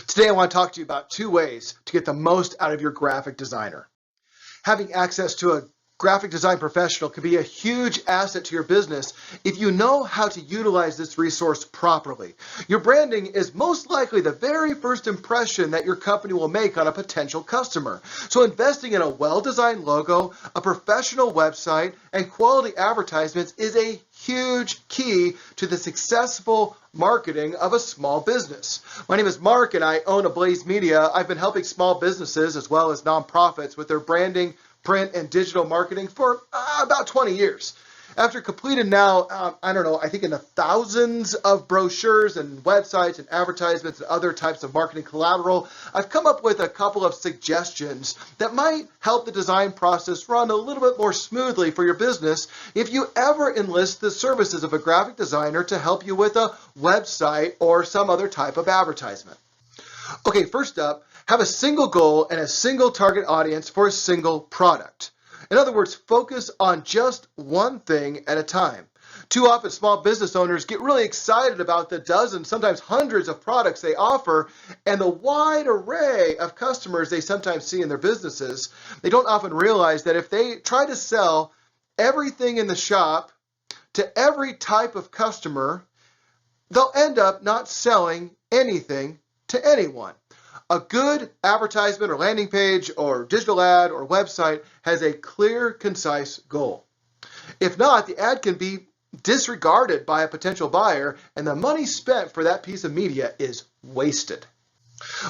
Today I want to talk to you about 2 ways to get the most out of your graphic designer. Having access to a graphic design professional can be a huge asset to your business if you know how to utilize this resource properly. Your branding is most likely the very first impression that your company will make on a potential customer. So investing in a well-designed logo, a professional website, and quality advertisements is a huge key to the successful marketing of a small business. My name is Mark and I own Ablaze Media. I've been helping small businesses as well as nonprofits with their branding, print, and digital marketing for about 20 years. After completed now, I think in the thousands of brochures and websites and advertisements and other types of marketing collateral, I've come up with a couple of suggestions that might help the design process run a little bit more smoothly for your business if you ever enlist the services of a graphic designer to help you with a website or some other type of advertisement. Okay, first up, have a single goal and a single target audience for a single product. In other words, focus on just one thing at a time. Too often, small business owners get really excited about the dozens, sometimes hundreds of products they offer and the wide array of customers they sometimes see in their businesses. They don't often realize that if they try to sell everything in the shop to every type of customer, they'll end up not selling anything to anyone. A good advertisement or landing page or digital ad or website has a clear, concise goal. If not, the ad can be disregarded by a potential buyer and the money spent for that piece of media is wasted.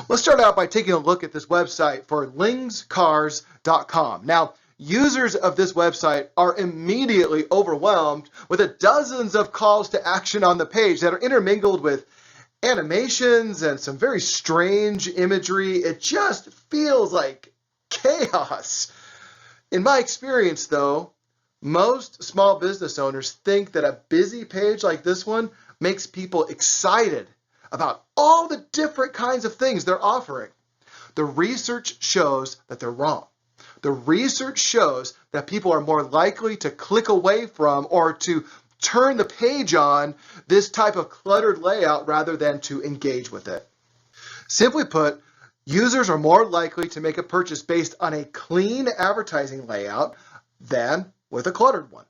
Let's start out by taking a look at this website for lingscars.com. Now, users of this website are immediately overwhelmed with the dozens of calls to action on the page that are intermingled with animations and some very strange imagery. It just feels like chaos. In my experience, though, most small business owners think that a busy page like this one makes people excited about all the different kinds of things they're offering. The research shows that they're wrong. The research shows that people are more likely to click away from or to turn the page on this type of cluttered layout rather than to engage with it. Simply put, users are more likely to make a purchase based on a clean advertising layout than with a cluttered one.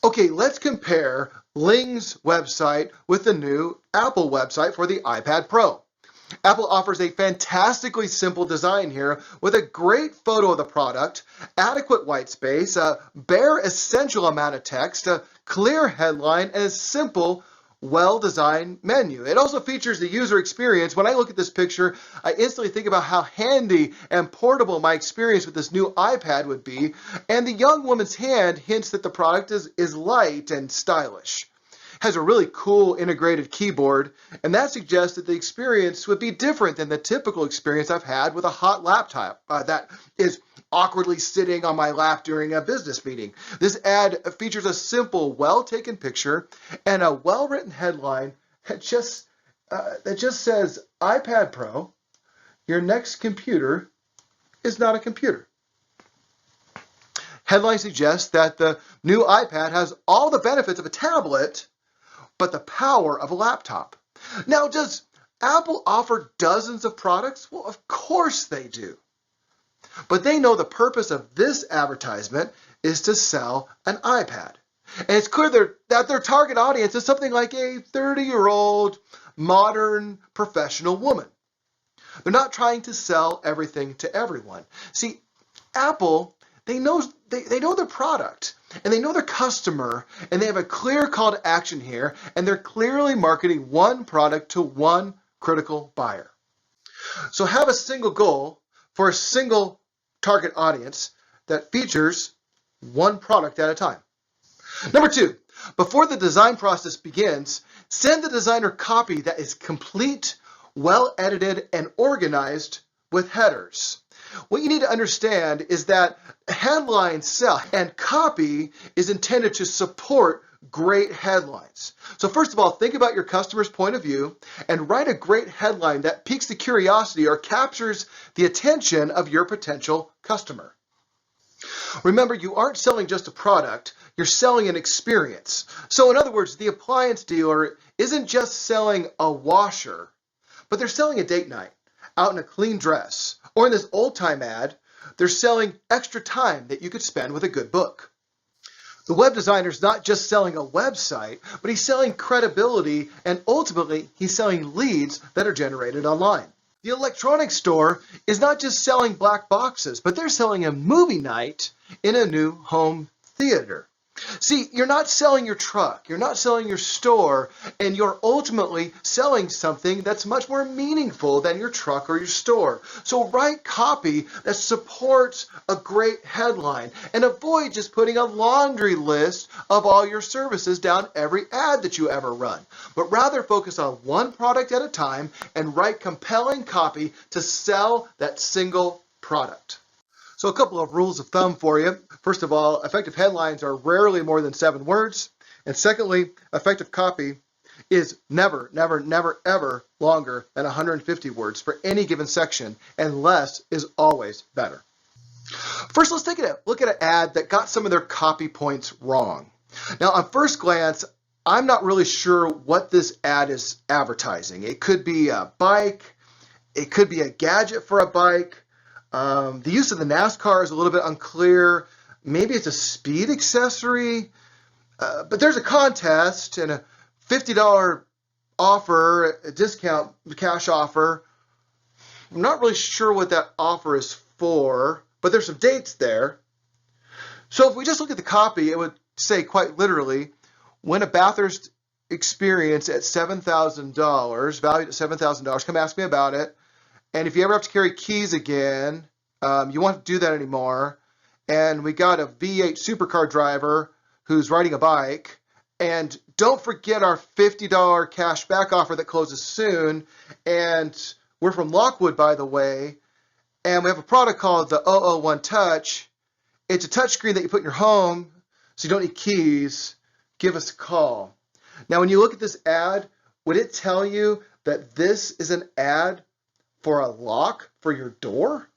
Okay, let's compare Ling's website with the new Apple website for the iPad Pro. Apple offers a fantastically simple design here with a great photo of the product, adequate white space, a bare essential amount of text, a clear headline, and a simple, well-designed menu. It also features the user experience. When I look at this picture, I instantly think about how handy and portable my experience with this new iPad would be, and the young woman's hand hints that the product is light and stylish. Has a really cool integrated keyboard, and that suggests that the experience would be different than the typical experience I've had with a hot laptop that is awkwardly sitting on my lap during a business meeting. This ad features a simple, well-taken picture and a well-written headline that just says, iPad Pro, your next computer is not a computer. Headline suggests that the new iPad has all the benefits of a tablet, but the power of a laptop. Now, does Apple offer dozens of products? Well, of course they do. But they know the purpose of this advertisement is to sell an iPad. And it's clear that their target audience is something like a 30-year-old modern professional woman. They're not trying to sell everything to everyone. See, Apple, they know their product and they know their customer, and they have a clear call to action here, and they're clearly marketing one product to one critical buyer. So have a single goal for a single target audience that features one product at a time. Number 2, before the design process begins, send the designer copy that is complete, well edited, and organized with headers. What you need to understand is that headlines sell, and copy is intended to support great headlines. So first of all, think about your customer's point of view and write a great headline that piques the curiosity or captures the attention of your potential customer. Remember, you aren't selling just a product, you're selling an experience. So in other words, the appliance dealer isn't just selling a washer, but they're selling a date night out in a clean dress. Or in this old time ad, they're selling extra time that you could spend with a good book. The web designer is not just selling a website, but he's selling credibility, and ultimately he's selling leads that are generated online. The electronics store is not just selling black boxes, but they're selling a movie night in a new home theater. See, you're not selling your truck, you're not selling your store, and you're ultimately selling something that's much more meaningful than your truck or your store. So write copy that supports a great headline, and avoid just putting a laundry list of all your services down every ad that you ever run, but rather focus on one product at a time and write compelling copy to sell that single product. So a couple of rules of thumb for you. First of all, effective headlines are rarely more than 7 words. And secondly, effective copy is never, ever longer than 150 words for any given section, and less is always better. First, let's take a look at an ad that got some of their copy points wrong. Now, on first glance, I'm not really sure what this ad is advertising. It could be a bike. It could be a gadget for a bike. The use of the NASCAR is a little bit unclear. Maybe it's a speed accessory, but there's a contest and a $50 offer, a discount cash offer. I'm not really sure what that offer is for, but there's some dates there. So if we just look at the copy, it would say quite literally, win a Bathurst experience at $7,000, valued at $7,000, come ask me about it. And if you ever have to carry keys again, you won't have to do that anymore. And we got a V8 supercar driver who's riding a bike. And don't forget our $50 cash back offer that closes soon. And we're from Lockwood, by the way. And we have a product called the 001 Touch. It's a touch screen that you put in your home, so you don't need keys. Give us a call. Now, when you look at this ad, would it tell you that this is an ad for a lock for your door?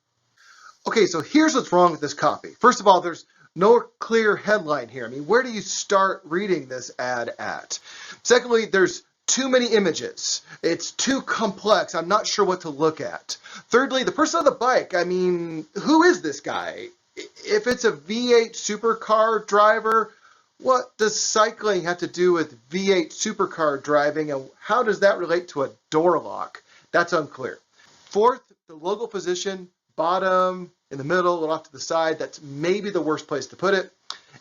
Okay, so here's what's wrong with this copy. First of all, there's no clear headline here. I mean, where do you start reading this ad at? Secondly, there's too many images. It's too complex. I'm not sure what to look at. Thirdly, the person on the bike, I mean, who is this guy? If it's a V8 supercar driver, what does cycling have to do with V8 supercar driving, and how does that relate to a door lock? That's unclear. Fourth, the logo position, bottom, in the middle, a little off to the side. That's maybe the worst place to put it.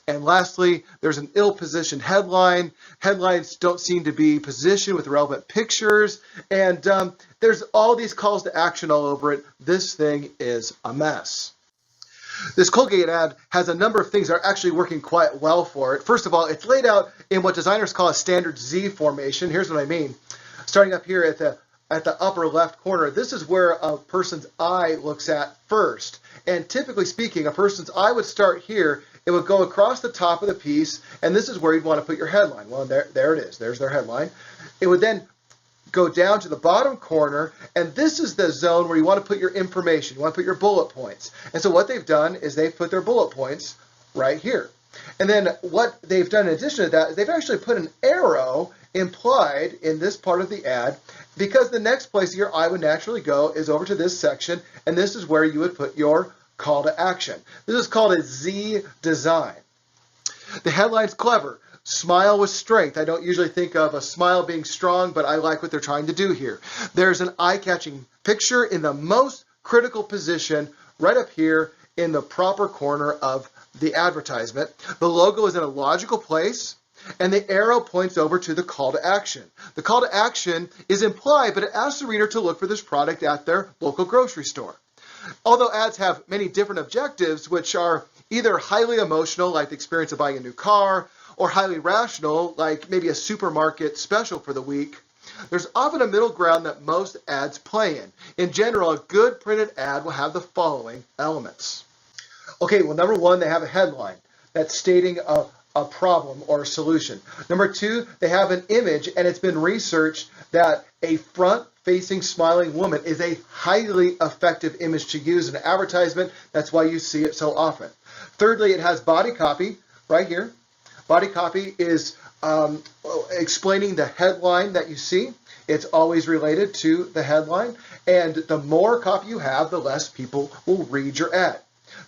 And lastly, there's an ill-positioned headline. Headlines don't seem to be positioned with relevant pictures. And there's all these calls to action all over it. This thing is a mess. This Colgate ad has a number of things that are actually working quite well for it. First of all, it's laid out in what designers call a standard Z formation. Here's what I mean. Starting up here at the upper left corner, this is where a person's eye looks at first. And typically speaking, a person's eye would start here. It would go across the top of the piece, and this is where you'd want to put your headline. Well, there it is. There's their headline. It would then go down to the bottom corner, and this is the zone where you want to put your information. You want to put your bullet points. And so what they've done is they've put their bullet points right here. And then what they've done in addition to that is they've actually put an arrow implied in this part of the ad, because the next place your eye would naturally go is over to this section, and this is where you would put your call to action. This is called a Z design. The headline's clever. Smile with strength. I don't usually think of a smile being strong, but I like what they're trying to do here. There's an eye-catching picture in the most critical position right up here in the proper corner of the advertisement. The logo is in a logical place, and the arrow points over to the call to action. The call to action is implied, but it asks the reader to look for this product at their local grocery store. Although ads have many different objectives, which are either highly emotional, like the experience of buying a new car, or highly rational, like maybe a supermarket special for the week, there's often a middle ground that most ads play in. In general, a good printed ad will have the following elements. Okay, well, number one, they have a headline that's stating a problem or a solution. Number two, they have an image, and it's been researched that a front-facing smiling woman is a highly effective image to use in an advertisement. That's why you see it so often. Thirdly, it has body copy right here. Body copy is explaining the headline that you see. It's always related to the headline. And the more copy you have, the less people will read your ad.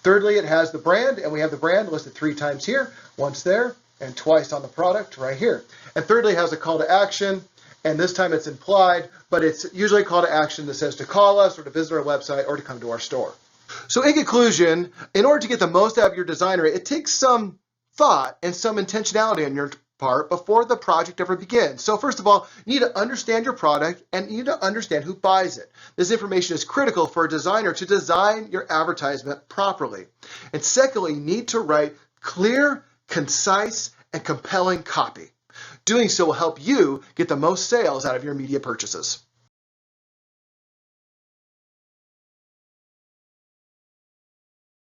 Thirdly, it has the brand, and we have the brand listed 3 times here, once there, and twice on the product right here. And thirdly, it has a call to action, and this time it's implied, but it's usually a call to action that says to call us or to visit our website or to come to our store. So in conclusion, in order to get the most out of your designer, it takes some thought and some intentionality on your part before the project ever begins. So first of all, you need to understand your product and you need to understand who buys it. This information is critical for a designer to design your advertisement properly. And secondly, you need to write clear, concise, and compelling copy. Doing so will help you get the most sales out of your media purchases.